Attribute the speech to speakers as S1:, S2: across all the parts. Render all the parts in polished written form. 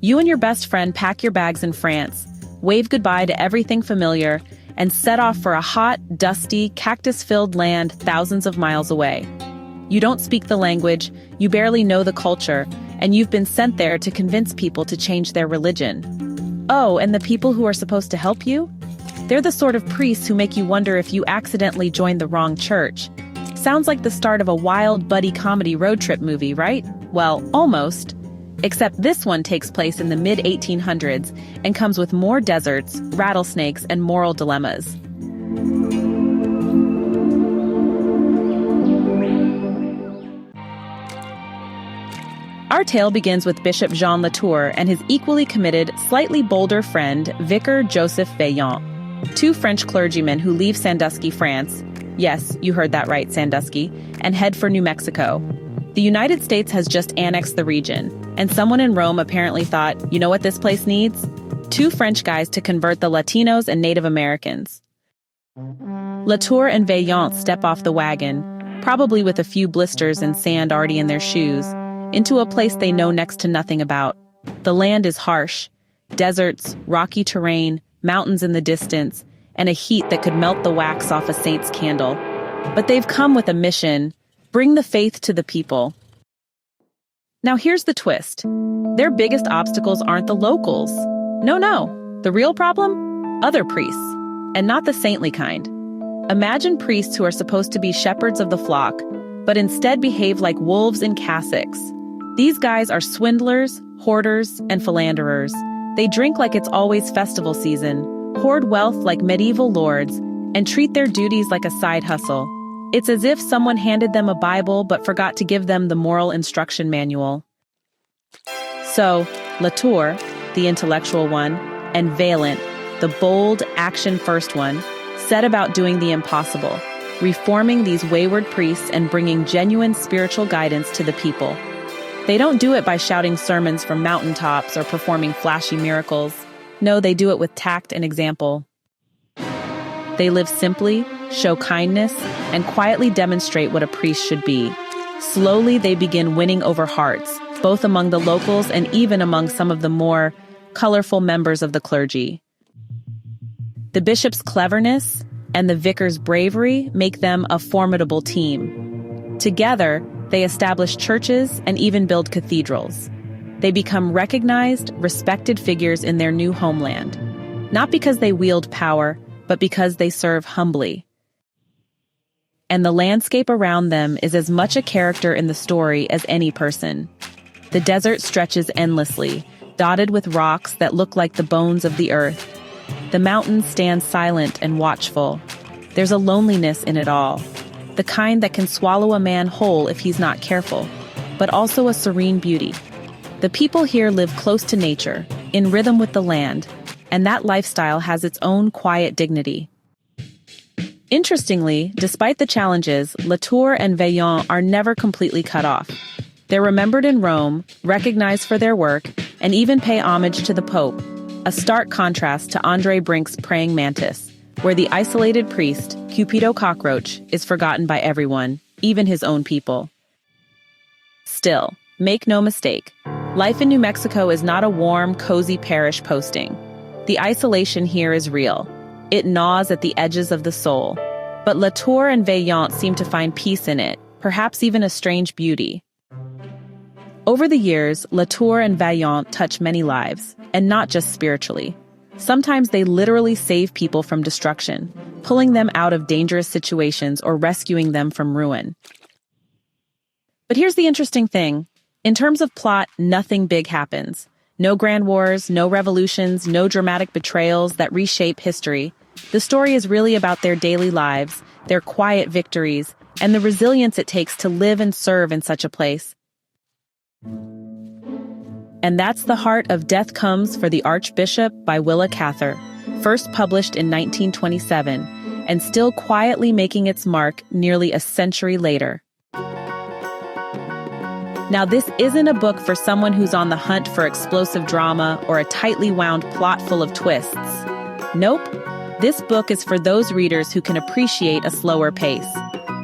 S1: You and your best friend pack your bags in France, wave goodbye to everything familiar, and set off for a hot, dusty, cactus-filled land thousands of miles away. You don't speak the language, you barely know the culture, and you've been sent there to convince people to change their religion. Oh, and the people who are supposed to help you? They're the sort of priests who make you wonder if you accidentally joined the wrong church. Sounds like the start of a wild buddy comedy road trip movie, right? Well, almost. Except this one takes place in the mid-1800s and comes with more deserts, rattlesnakes, and moral dilemmas. Our tale begins with Bishop Jean Latour and his equally committed, slightly bolder friend, Vicar Joseph Vaillant, two French clergymen who leave Sandusky, France. Yes, you heard that right, Sandusky, and head for New Mexico. The United States has just annexed the region, and someone in Rome apparently thought, you know what this place needs? Two French guys to convert the Latinos and Native Americans. Latour and Vaillant step off the wagon, probably with a few blisters and sand already in their shoes, into a place they know next to nothing about. The land is harsh. Deserts, rocky terrain, mountains in the distance, and a heat that could melt the wax off a saint's candle. But they've come with a mission: bring the faith to the people. Now here's the twist. Their biggest obstacles aren't the locals. No. The real problem? Other priests. And not the saintly kind. Imagine priests who are supposed to be shepherds of the flock, but instead behave like wolves in cassocks. These guys are swindlers, hoarders, and philanderers. They drink like it's always festival season, hoard wealth like medieval lords, and treat their duties like a side hustle. It's as if someone handed them a Bible but forgot to give them the moral instruction manual. So, Latour, the intellectual one, and Vaillant, the bold, action-first one, set about doing the impossible, reforming these wayward priests and bringing genuine spiritual guidance to the people. They don't do it by shouting sermons from mountaintops or performing flashy miracles. No, they do it with tact and example. They live simply, show kindness, and quietly demonstrate what a priest should be. Slowly, they begin winning over hearts, both among the locals and even among some of the more colorful members of the clergy. The bishop's cleverness and the vicar's bravery make them a formidable team. Together, they establish churches and even build cathedrals. They become recognized, respected figures in their new homeland, not because they wield power, but because they serve humbly. And the landscape around them is as much a character in the story as any person. The desert stretches endlessly, dotted with rocks that look like the bones of the earth. The mountains stand silent and watchful. There's a loneliness in it all, the kind that can swallow a man whole if he's not careful, but also a serene beauty. The people here live close to nature, in rhythm with the land, and that lifestyle has its own quiet dignity. Interestingly, despite the challenges, Latour and Vaillant are never completely cut off. They're remembered in Rome, recognized for their work, and even pay homage to the Pope, a stark contrast to Andre Brink's Praying Mantis, where the isolated priest, Cupido Cockroach, is forgotten by everyone, even his own people. Still, make no mistake, life in New Mexico is not a warm, cozy parish posting. The isolation here is real. It gnaws at the edges of the soul. But Latour and Vaillant seem to find peace in it, perhaps even a strange beauty. Over the years, Latour and Vaillant touch many lives, and not just spiritually. Sometimes they literally save people from destruction, pulling them out of dangerous situations or rescuing them from ruin. But here's the interesting thing. In terms of plot, nothing big happens. No grand wars, no revolutions, no dramatic betrayals that reshape history. The story is really about their daily lives, their quiet victories, and the resilience it takes to live and serve in such a place. And that's the heart of Death Comes for the Archbishop by Willa Cather, first published in 1927, and still quietly making its mark nearly a century later. Now, this isn't a book for someone who's on the hunt for explosive drama or a tightly wound plot full of twists. Nope, this book is for those readers who can appreciate a slower pace.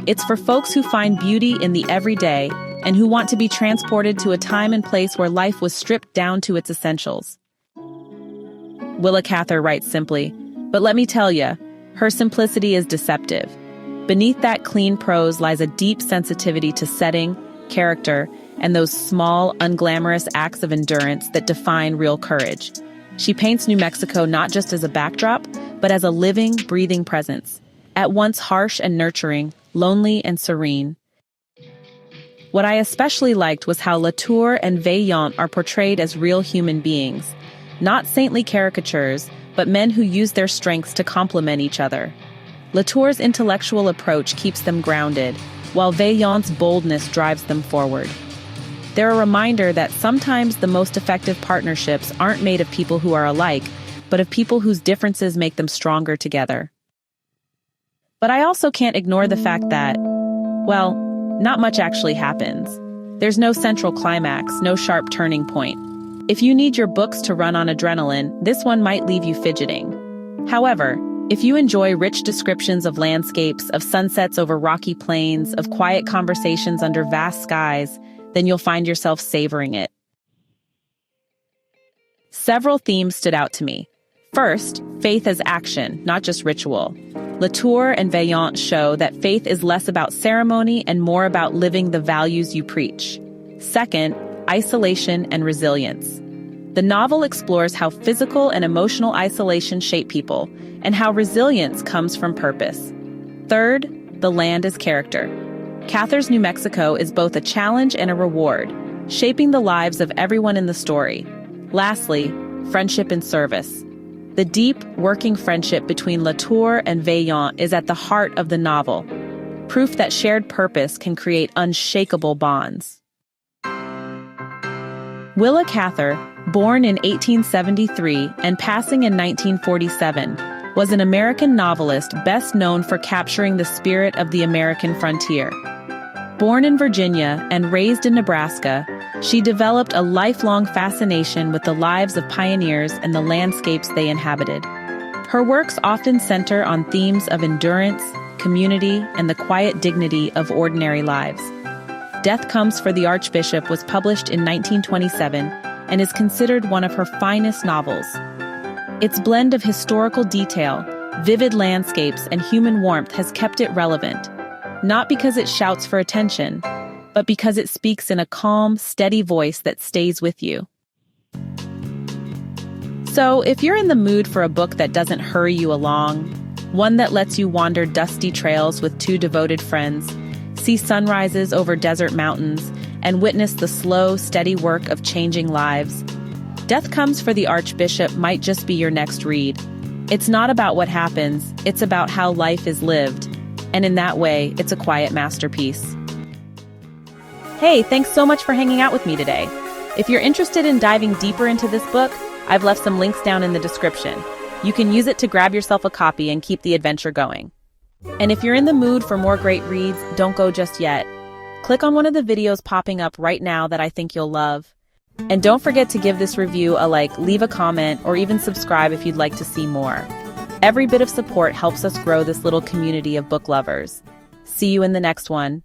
S1: It's for folks who find beauty in the everyday and who want to be transported to a time and place where life was stripped down to its essentials. Willa Cather writes simply, but let me tell you, her simplicity is deceptive. Beneath that clean prose lies a deep sensitivity to setting, character, and those small, unglamorous acts of endurance that define real courage. She paints New Mexico not just as a backdrop, but as a living, breathing presence, at once harsh and nurturing, lonely and serene. What I especially liked was how Latour and Vaillant are portrayed as real human beings, not saintly caricatures, but men who use their strengths to complement each other. Latour's intellectual approach keeps them grounded, while Vaillant's boldness drives them forward. They're a reminder that sometimes the most effective partnerships aren't made of people who are alike, but of people whose differences make them stronger together. But I also can't ignore the fact that, well, not much actually happens. There's no central climax, no sharp turning point. If you need your books to run on adrenaline, this one might leave you fidgeting. However, if you enjoy rich descriptions of landscapes, of sunsets over rocky plains, of quiet conversations under vast skies, then you'll find yourself savoring it. Several themes stood out to me. First, faith as action, not just ritual. Latour and Vaillant show that faith is less about ceremony and more about living the values you preach. Second, isolation and resilience. The novel explores how physical and emotional isolation shape people, and how resilience comes from purpose. Third, the land as character. Cather's New Mexico is both a challenge and a reward, shaping the lives of everyone in the story. Lastly, friendship and service. The deep, working friendship between Latour and Vaillant is at the heart of the novel, proof that shared purpose can create unshakable bonds. Willa Cather, born in 1873 and passing in 1947, was an American novelist best known for capturing the spirit of the American frontier. Born in Virginia and raised in Nebraska, she developed a lifelong fascination with the lives of pioneers and the landscapes they inhabited. Her works often center on themes of endurance, community, and the quiet dignity of ordinary lives. Death Comes for the Archbishop was published in 1927 and is considered one of her finest novels. Its blend of historical detail, vivid landscapes, and human warmth has kept it relevant, not because it shouts for attention, but because it speaks in a calm, steady voice that stays with you. So, if you're in the mood for a book that doesn't hurry you along, one that lets you wander dusty trails with two devoted friends, see sunrises over desert mountains, and witness the slow, steady work of changing lives, Death Comes for the Archbishop might just be your next read. It's not about what happens, it's about how life is lived. And in that way, it's a quiet masterpiece. Hey, thanks so much for hanging out with me today. If you're interested in diving deeper into this book, I've left some links down in the description. You can use it to grab yourself a copy and keep the adventure going. And if you're in the mood for more great reads, don't go just yet. Click on one of the videos popping up right now that I think you'll love. And don't forget to give this review a like, leave a comment, or even subscribe if you'd like to see more. Every bit of support helps us grow this little community of book lovers. See you in the next one.